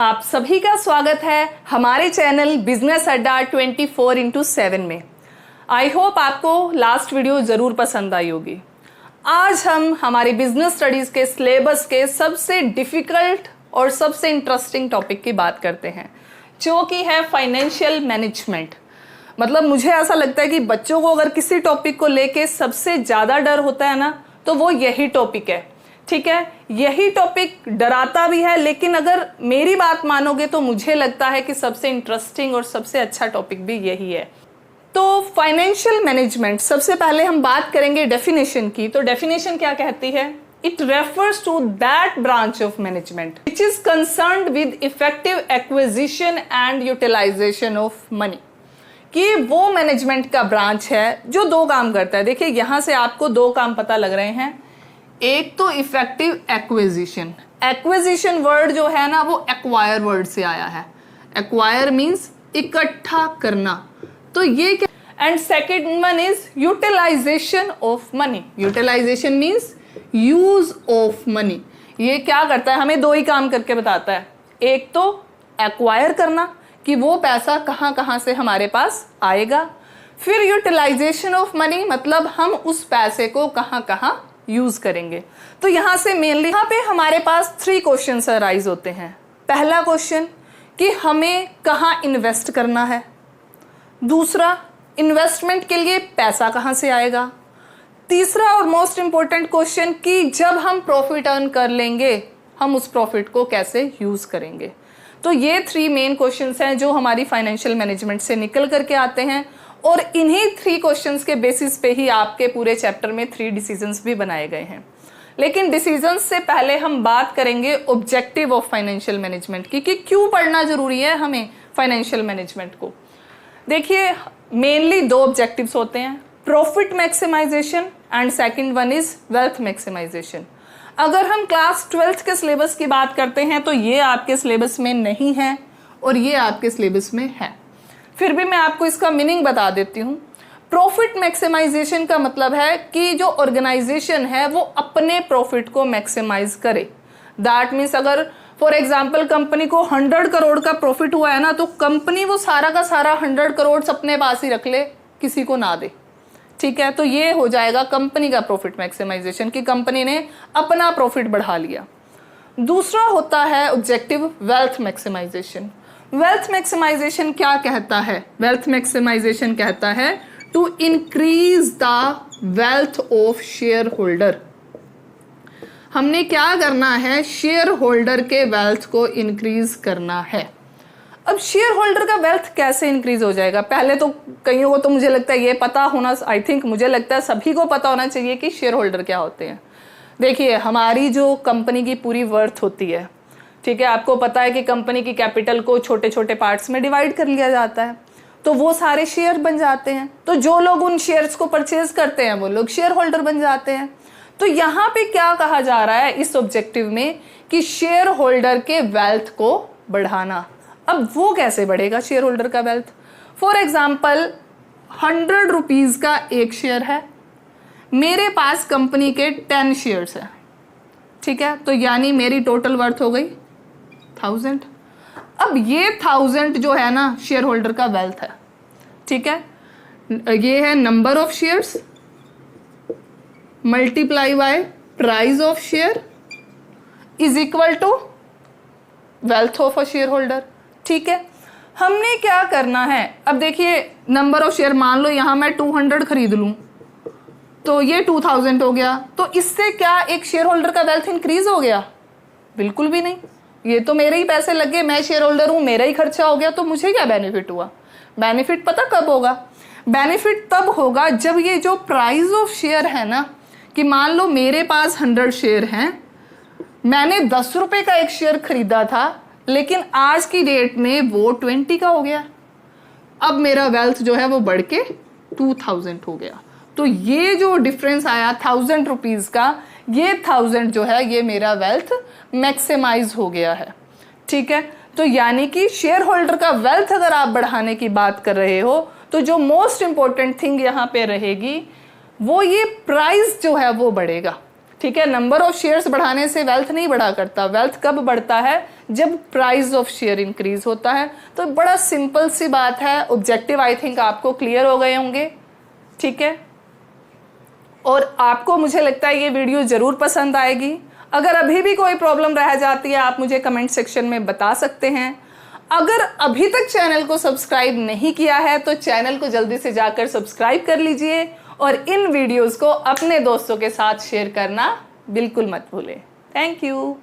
आप सभी का स्वागत है हमारे चैनल बिजनेस अड्डा 24x7 में। आई होप आपको लास्ट वीडियो ज़रूर पसंद आई होगी। आज हम हमारी बिजनेस स्टडीज़ के सिलेबस के सबसे डिफ़िकल्ट और सबसे इंटरेस्टिंग टॉपिक की बात करते हैं, जो कि है फाइनेंशियल मैनेजमेंट। मतलब मुझे ऐसा लगता है कि बच्चों को अगर किसी टॉपिक को लेके सबसे ज़्यादा डर होता है ना, तो वो यही टॉपिक है। ठीक है, यही टॉपिक डराता भी है, लेकिन अगर मेरी बात मानोगे तो मुझे लगता है कि सबसे इंटरेस्टिंग और सबसे अच्छा टॉपिक भी यही है। तो फाइनेंशियल मैनेजमेंट, सबसे पहले हम बात करेंगे डेफिनेशन की। तो डेफिनेशन क्या कहती है? It refers to that branch of management which is concerned with effective acquisition and utilization of money. कि वो मैनेजमेंट का ब्रांच है जो दो काम करता है। देखिए, यहां से आपको दो काम पता लग रहे हैं। एक तो इफेक्टिव एक्विजिशन। एक्विजिशन वर्ड जो है ना, वो एक्वायर वर्ड से आया है। एक्वायर मीन्स इकट्ठा करना। तो ये क्या? And second one is utilization of money. Utilization means use of money. ये क्या करता है? हमें दो ही काम करके बताता है। एक तो एक्वायर करना कि वो पैसा कहाँ कहाँ से हमारे पास आएगा। फिर यूटिलाइजेशन ऑफ मनी, मतलब हम उस पैसे को कहाँ कहाँ यूज करेंगे। तो यहां से मेनली यहाँ पे हमारे पास 3 क्वेश्चंस अराइज होते हैं। पहला क्वेश्चन कि हमें कहाँ इन्वेस्ट करना है। दूसरा, इन्वेस्टमेंट के लिए पैसा कहाँ से आएगा। तीसरा और मोस्ट इंपॉर्टेंट क्वेश्चन कि जब हम प्रॉफिट अर्न कर लेंगे, हम उस प्रॉफिट को कैसे यूज करेंगे। तो ये 3 मेन क्वेश्चंस हैं जो हमारी फाइनेंशियल मैनेजमेंट से निकल करके आते हैं, और इन्हीं 3 क्वेश्चंस के बेसिस पे ही आपके पूरे चैप्टर में 3 डिसीजंस भी बनाए गए हैं। लेकिन डिसीजंस से पहले हम बात करेंगे ऑब्जेक्टिव ऑफ फाइनेंशियल मैनेजमेंट की, कि क्यों पढ़ना जरूरी है हमें फाइनेंशियल मैनेजमेंट को। देखिए, मेनली 2 ऑब्जेक्टिव्स होते हैं, profit maximization and second one is wealth maximization. अगर हम क्लास 12th के सिलेबस की बात करते हैं तो ये आपके सिलेबस में नहीं है और ये आपके सिलेबस में है। फिर भी मैं आपको इसका मीनिंग बता देती हूँ। प्रॉफिट मैक्सिमाइजेशन का मतलब है कि जो ऑर्गेनाइजेशन है वो अपने प्रॉफिट को मैक्सिमाइज करे। दैट मीन्स अगर फॉर एग्जांपल कंपनी को 100 करोड़ का प्रॉफिट हुआ है ना, तो कंपनी वो सारा का सारा 100 करोड़ अपने पास ही रख ले, किसी को ना दे। ठीक है, तो ये हो जाएगा कंपनी का प्रॉफिट मैक्सिमाइजेशन, कि कंपनी ने अपना प्रॉफिट बढ़ा लिया। दूसरा होता है objective wealth maximization. Wealth maximization क्या कहता है? वेल्थ मैक्सिमाइजेशन कहता है to increase the wealth of shareholder. हमने क्या करना है? शेयर होल्डर के वेल्थ को इंक्रीज करना है। अब शेयर होल्डर का वेल्थ कैसे इंक्रीज हो जाएगा? पहले तो कईयों को तो मुझे लगता है ये पता होना, आई थिंक मुझे लगता है सभी को पता होना चाहिए कि शेयर होल्डर क्या होते हैं। देखिए, हमारी जो कंपनी की पूरी वर्थ होती है, ठीक है, आपको पता है कि कंपनी की कैपिटल को छोटे छोटे पार्ट्स में डिवाइड कर लिया जाता है, तो वो सारे शेयर बन जाते हैं। तो जो लोग उन शेयर्स को परचेज करते हैं वो लोग शेयर होल्डर बन जाते हैं। तो यहाँ पे क्या कहा जा रहा है इस ऑब्जेक्टिव में, कि शेयर होल्डर के वेल्थ को बढ़ाना। अब वो कैसे बढ़ेगा शेयर होल्डर का वेल्थ? फॉर एग्जाम्पल 100 रुपीज का एक शेयर है, मेरे पास कंपनी के 10 शेयर्स है। ठीक है, तो यानी मेरी टोटल वर्थ हो गई 1000। अब ये 1000 जो है ना, शेयर होल्डर का वेल्थ है। ठीक है, ये है number of shares multiply by price of share is equal to wealth of a shareholder. ठीक है, हमने क्या करना है? अब देखिए, नंबर ऑफ शेयर, मान लो यहां मैं 200 खरीद लूं, तो ये 2000 हो गया। तो इससे क्या एक शेयर होल्डर का वेल्थ इंक्रीज हो गया? बिल्कुल भी नहीं। ये तो मेरे ही पैसे लगे, मैं शेयर होल्डर हूं, मेरा ही खर्चा हो गया, तो मुझे क्या बेनिफिट हुआ? बेनिफिट पता कब होगा? बेनिफिट तब होगा जब ये जो प्राइस ऑफ शेयर है ना, कि मान लो मेरे पास 100 शेयर हैं, मैंने 10 रुपए का एक शेयर खरीदा था, लेकिन आज की डेट में वो 20 का हो गया। अब मेरा वेल्थ जो है वो बढ़ के 2000 हो गया। तो ये जो डिफरेंस आया 1000 रुपीज का, ये 1000 जो है ये मेरा वेल्थ मैक्सिमाइज हो गया है। ठीक है, तो यानी कि शेयर होल्डर का वेल्थ अगर आप बढ़ाने की बात कर रहे हो, तो जो मोस्ट इंपॉर्टेंट थिंग यहाँ पे रहेगी वो ये प्राइस जो है वो बढ़ेगा। ठीक है, नंबर ऑफ शेयर्स बढ़ाने से वेल्थ नहीं बढ़ा करता। वेल्थ कब बढ़ता है? जब प्राइस ऑफ शेयर इंक्रीज होता है। तो बड़ा सिंपल सी बात है, ऑब्जेक्टिव आई थिंक आपको क्लियर हो गए होंगे। ठीक है, और आपको मुझे लगता है ये वीडियो जरूर पसंद आएगी। अगर अभी भी कोई प्रॉब्लम रह जाती है आप मुझे कमेंट सेक्शन में बता सकते हैं। अगर अभी तक चैनल को सब्सक्राइब नहीं किया है तो चैनल को जल्दी से जाकर सब्सक्राइब कर लीजिए और इन वीडियोस को अपने दोस्तों के साथ शेयर करना बिल्कुल मत भूलें। Thank you.